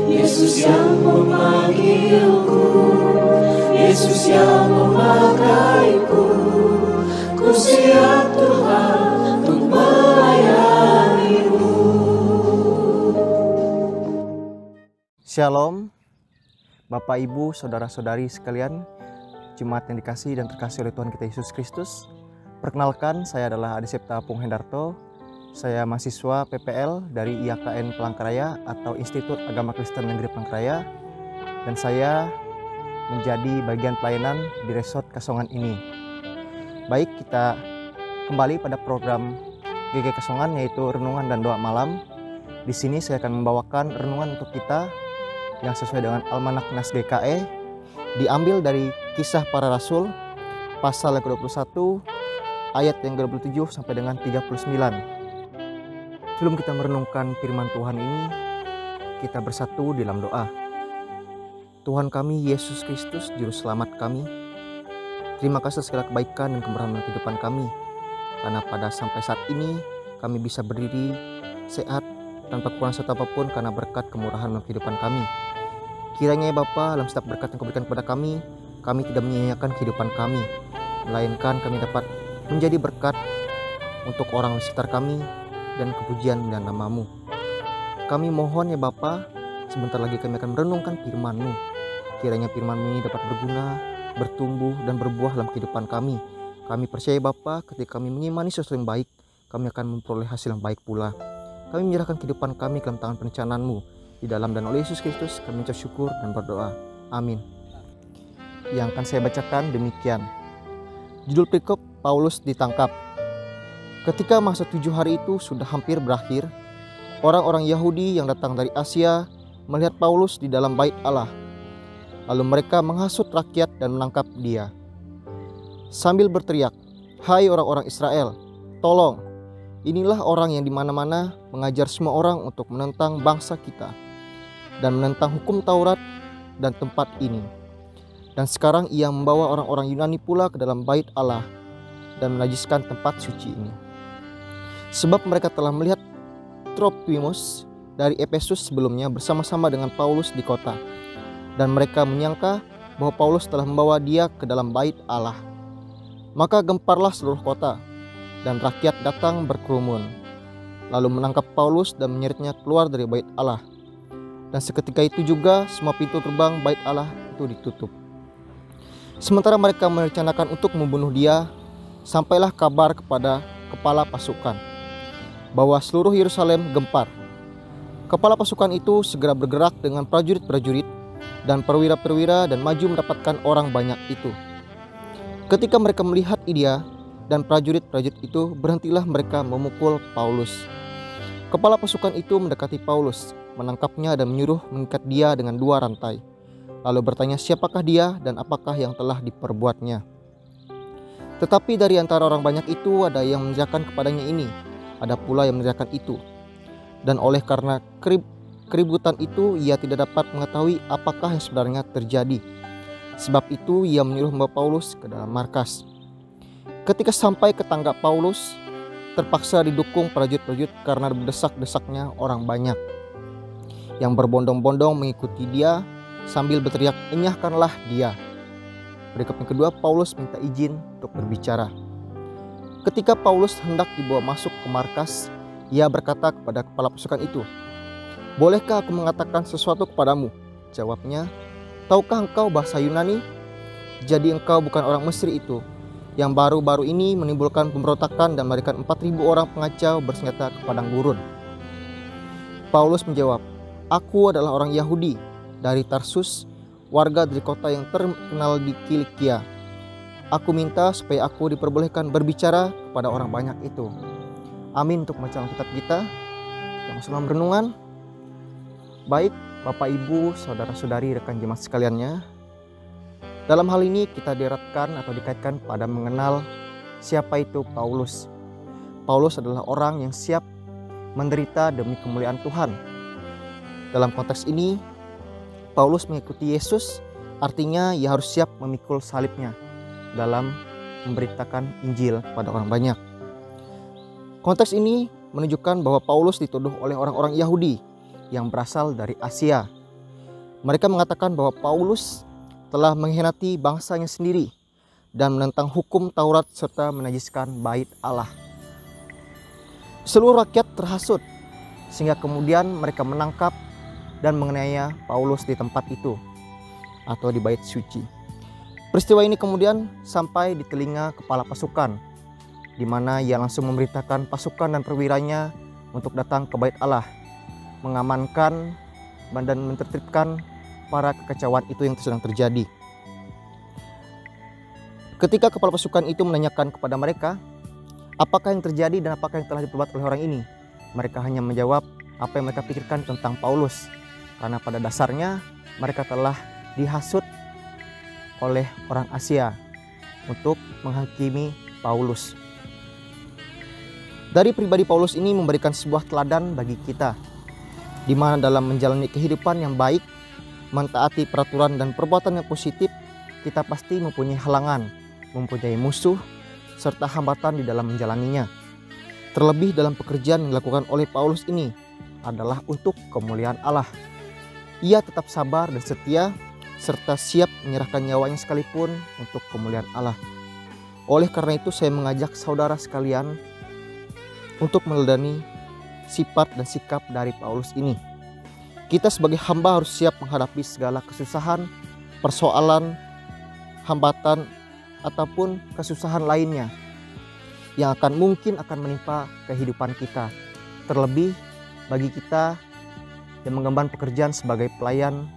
Yesus yang memanggilku, Yesus yang memakaiku, ku siap Tuhan untuk melayani-Mu. Shalom, Bapak, Ibu, Saudara-saudari sekalian, jemaat yang dikasihi dan terkasih oleh Tuhan kita Yesus Kristus. Perkenalkan, saya adalah Adi Septa Pung Hendarto. Saya mahasiswa PPL dari IAKN Palangkaraya atau Institut Agama Kristen Negeri Palangkaraya, dan saya menjadi bagian pelayanan di Resort Kasongan ini. Baik, kita kembali pada program GG Kasongan, yaitu Renungan dan Doa Malam. Di sini saya akan membawakan renungan untuk kita yang sesuai dengan Almanak Nas GKE, diambil dari Kisah Para Rasul pasal yang ke-21 ayat yang ke-27 sampai dengan 39. Sebelum kita merenungkan firman Tuhan ini, kita bersatu di dalam doa. Tuhan kami, Yesus Kristus, Juru Selamat kami, terima kasih segala kebaikan dan kemurahan dalam kehidupan kami, karena pada sampai saat ini kami bisa berdiri sehat tanpa kurang satu apapun karena berkat kemurahan dalam kehidupan kami. Kiranya ya Bapa, dalam setiap berkat yang Kau berikan kepada kami tidak menyia-nyiakan kehidupan kami, melainkan kami dapat menjadi berkat untuk orang di sekitar kami dan kepujian dan nama-Mu. Kami mohon ya Bapa, sebentar lagi kami akan merenungkan firman-Mu. Kiranya firman-Mu ini dapat berguna, bertumbuh dan berbuah dalam kehidupan kami. Kami percaya Bapa, ketika kami mengimani sesuatu yang baik, kami akan memperoleh hasil yang baik pula. Kami menyerahkan kehidupan kami ke dalam tangan perencanaan-Mu. Di dalam dan oleh Yesus Kristus kami mengucap syukur dan berdoa. Amin. Yang akan saya bacakan demikian. Judul perikop, Paulus ditangkap. Ketika masa 7 hari itu sudah hampir berakhir, orang-orang Yahudi yang datang dari Asia melihat Paulus di dalam bait Allah. Lalu mereka menghasut rakyat dan menangkap dia. Sambil berteriak, "Hai orang-orang Israel, tolong! Inilah orang yang di mana-mana mengajar semua orang untuk menentang bangsa kita dan menentang hukum Taurat dan tempat ini. Dan sekarang ia membawa orang-orang Yunani pula ke dalam bait Allah dan menajiskan tempat suci ini. Sebab mereka telah melihat Trofimus dari Efesus sebelumnya bersama-sama dengan Paulus di kota, dan mereka menyangka bahwa Paulus telah membawa dia ke dalam bait Allah. Maka gemparlah seluruh kota, dan rakyat datang berkerumun, lalu menangkap Paulus dan menyeretnya keluar dari bait Allah. Dan seketika itu juga semua pintu gerbang bait Allah itu ditutup. Sementara mereka merencanakan untuk membunuh dia, sampailah kabar kepada kepala pasukan bahwa seluruh Yerusalem gempar. Kepala pasukan itu segera bergerak dengan prajurit-prajurit dan perwira-perwira dan maju mendapatkan orang banyak itu. Ketika mereka melihat dia dan prajurit-prajurit itu, berhentilah mereka memukul Paulus. Kepala pasukan itu mendekati Paulus, menangkapnya dan menyuruh mengikat dia dengan 2 rantai. Lalu bertanya siapakah dia dan apakah yang telah diperbuatnya. Tetapi dari antara orang banyak itu ada yang mengerjakan kepadanya ini, ada pula yang mengerjakan itu. Dan oleh karena keributan itu ia tidak dapat mengetahui apakah yang sebenarnya terjadi. Sebab itu ia menyuruh membawa Paulus ke dalam markas. Ketika sampai ke tangga Paulus, terpaksa didukung prajurit-prajurit karena berdesak-desaknya orang banyak yang berbondong-bondong mengikuti dia sambil berteriak, "Enyahkanlah dia." Perikop yang kedua, Paulus minta izin untuk berbicara. Ketika Paulus hendak dibawa masuk ke markas, ia berkata kepada kepala pasukan itu, "Bolehkah aku mengatakan sesuatu kepadamu?" Jawabnya, "Tahukah engkau bahasa Yunani? Jadi engkau bukan orang Mesir itu, yang baru-baru ini menimbulkan pemberontakan dan melarikan 4.000 orang pengacau bersenjata ke padang gurun?" Paulus menjawab, "Aku adalah orang Yahudi dari Tarsus, warga dari kota yang terkenal di Kilikia. Aku minta supaya aku diperbolehkan berbicara kepada orang banyak itu." Amin untuk bacaan kitab kita. Kita masuk dalam renungan. Baik, Bapak, Ibu, Saudara-saudari, rekan jemaat sekaliannya, dalam hal ini kita dieratkan atau dikaitkan pada mengenal siapa itu Paulus. Paulus adalah orang yang siap menderita demi kemuliaan Tuhan. Dalam konteks ini, Paulus mengikuti Yesus, artinya ia harus siap memikul salibnya dalam memberitakan Injil kepada orang banyak. Konteks ini menunjukkan bahwa Paulus dituduh oleh orang-orang Yahudi yang berasal dari Asia Mereka mengatakan bahwa Paulus telah mengkhianati bangsanya sendiri dan menentang hukum Taurat serta menajiskan bait Allah. Seluruh rakyat terhasut sehingga kemudian mereka menangkap dan menganiaya Paulus di tempat itu atau di bait suci. Peristiwa ini kemudian sampai di telinga kepala pasukan, di mana ia langsung memerintahkan pasukan dan perwiranya untuk datang ke bait Allah, mengamankan dan menertibkan para kekacauan itu yang sedang terjadi. Ketika kepala pasukan itu menanyakan kepada mereka, apakah yang terjadi dan apakah yang telah diperbuat oleh orang ini, mereka hanya menjawab apa yang mereka pikirkan tentang Paulus, karena pada dasarnya mereka telah dihasut oleh orang Asia untuk menghakimi Paulus. Dari pribadi Paulus ini memberikan sebuah teladan bagi kita, di mana dalam menjalani kehidupan yang baik, mentaati peraturan dan perbuatan yang positif, kita pasti mempunyai halangan, mempunyai musuh, serta hambatan di dalam menjalaninya. Terlebih dalam pekerjaan yang dilakukan oleh Paulus ini adalah untuk kemuliaan Allah. Ia tetap sabar dan setia, serta siap menyerahkan nyawanya sekalipun untuk kemuliaan Allah. Oleh karena itu saya mengajak saudara sekalian untuk meneladani sifat dan sikap dari Paulus ini. Kita sebagai hamba harus siap menghadapi segala kesusahan, persoalan, hambatan, ataupun kesusahan lainnya yang mungkin akan menimpa kehidupan kita. Terlebih bagi kita yang mengemban pekerjaan sebagai pelayan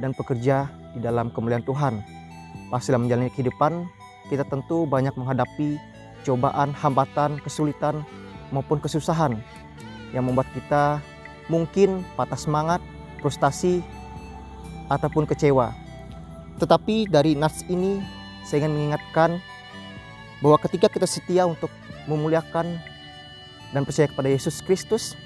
dan pekerja di dalam kemuliaan Tuhan. Pasti dalam menjalani kehidupan kita tentu banyak menghadapi cobaan, hambatan, kesulitan maupun kesusahan yang membuat kita mungkin patah semangat, frustasi, ataupun kecewa. Tetapi dari nats ini saya ingin mengingatkan bahwa ketika kita setia untuk memuliakan dan percaya kepada Yesus Kristus,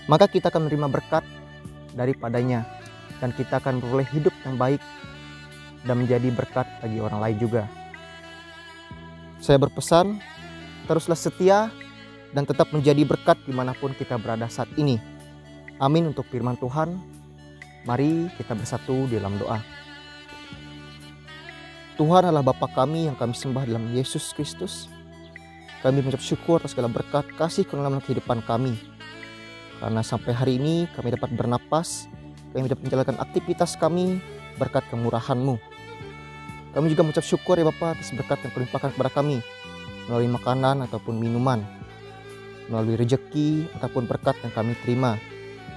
maka kita akan menerima berkat daripadanya dan kita akan memperoleh hidup yang baik dan menjadi berkat bagi orang lain juga. Saya berpesan, teruslah setia dan tetap menjadi berkat dimanapun kita berada saat ini. Amin untuk firman Tuhan. Mari kita bersatu di dalam doa. Tuhan adalah Bapa kami yang kami sembah dalam Yesus Kristus. Kami mengucap syukur atas segala berkat, kasih, karunia dalam kehidupan kami. Karena sampai hari ini kami dapat bernapas, kami dapat menjalankan aktivitas kami berkat kemurahan-Mu. Kami juga mengucap syukur ya Bapa atas berkat yang Kau limpahkan kepada kami melalui makanan ataupun minuman, melalui rejeki ataupun berkat yang kami terima.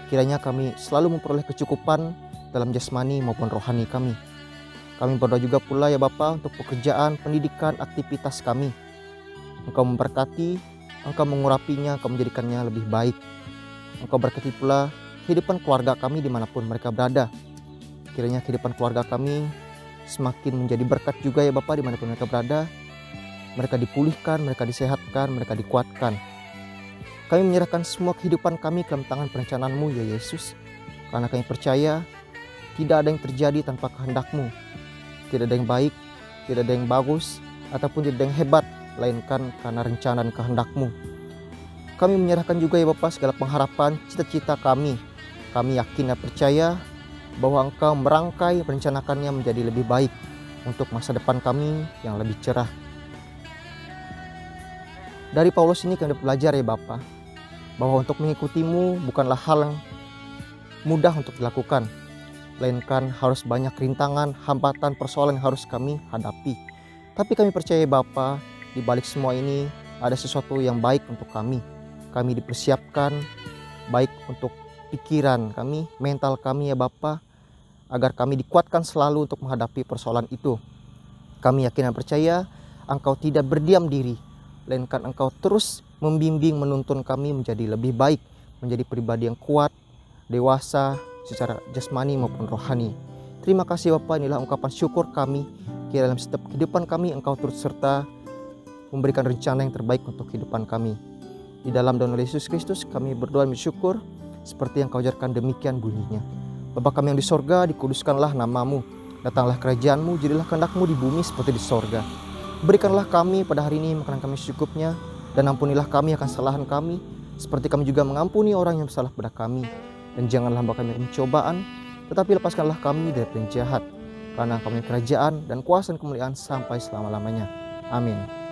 Kiranya kami selalu memperoleh kecukupan dalam jasmani maupun rohani kami. Kami berdoa juga pula ya Bapa untuk pekerjaan, pendidikan, aktivitas kami. Engkau memberkati, Engkau mengurapinya, Engkau menjadikannya lebih baik. Engkau berkati pula kehidupan keluarga kami dimanapun mereka berada. Kiranya kehidupan keluarga kami semakin menjadi berkat juga ya Bapa dimanapun mereka berada. Mereka dipulihkan, mereka disehatkan, mereka dikuatkan. Kami menyerahkan semua kehidupan kami ke dalam tangan perencanaan-Mu ya Yesus. Karena kami percaya tidak ada yang terjadi tanpa kehendak-Mu. Tidak ada yang baik, tidak ada yang bagus, ataupun tidak ada yang hebat, melainkan karena rencana dan kehendak-Mu. Kami menyerahkan juga ya Bapa segala pengharapan, cita-cita kami. Kami yakin dan percaya bahwa Engkau merangkai merencanakannya menjadi lebih baik untuk masa depan kami yang lebih cerah. Dari Paulus ini kami belajar ya Bapa, bahwa untuk mengikuti-Mu bukanlah hal yang mudah untuk dilakukan, melainkan harus banyak rintangan, hambatan, persoalan yang harus kami hadapi. Tapi kami percaya Bapa, di balik semua ini ada sesuatu yang baik untuk kami. Kami dipersiapkan baik untuk pikiran kami, mental kami ya Bapa, agar kami dikuatkan selalu untuk menghadapi persoalan itu. Kami yakin dan percaya Engkau tidak berdiam diri, melainkan Engkau terus membimbing, menuntun kami menjadi lebih baik, menjadi pribadi yang kuat, dewasa secara jasmani maupun rohani. Terima kasih Bapa, inilah ungkapan syukur kami. Kiranya dalam setiap kehidupan kami Engkau turut serta memberikan rencana yang terbaik untuk kehidupan kami. Di dalam nama Yesus Kristus kami berdoa dan bersyukur seperti yang Kau ajarkan, demikian bunyinya. Bapa kami yang di sorga, dikuduskanlah nama-Mu. Datanglah kerajaan-Mu, jadilah kehendak-Mu di bumi seperti di sorga. Berikanlah kami pada hari ini makanan kami secukupnya, dan ampunilah kami akan kesalahan kami, seperti kami juga mengampuni orang yang bersalah kepada kami. Dan janganlah hamba kami dalam cobaan, tetapi lepaskanlah kami dari penjahat, karena Engkau memiliki kerajaan dan kuasa dan kemuliaan sampai selama-lamanya. Amin.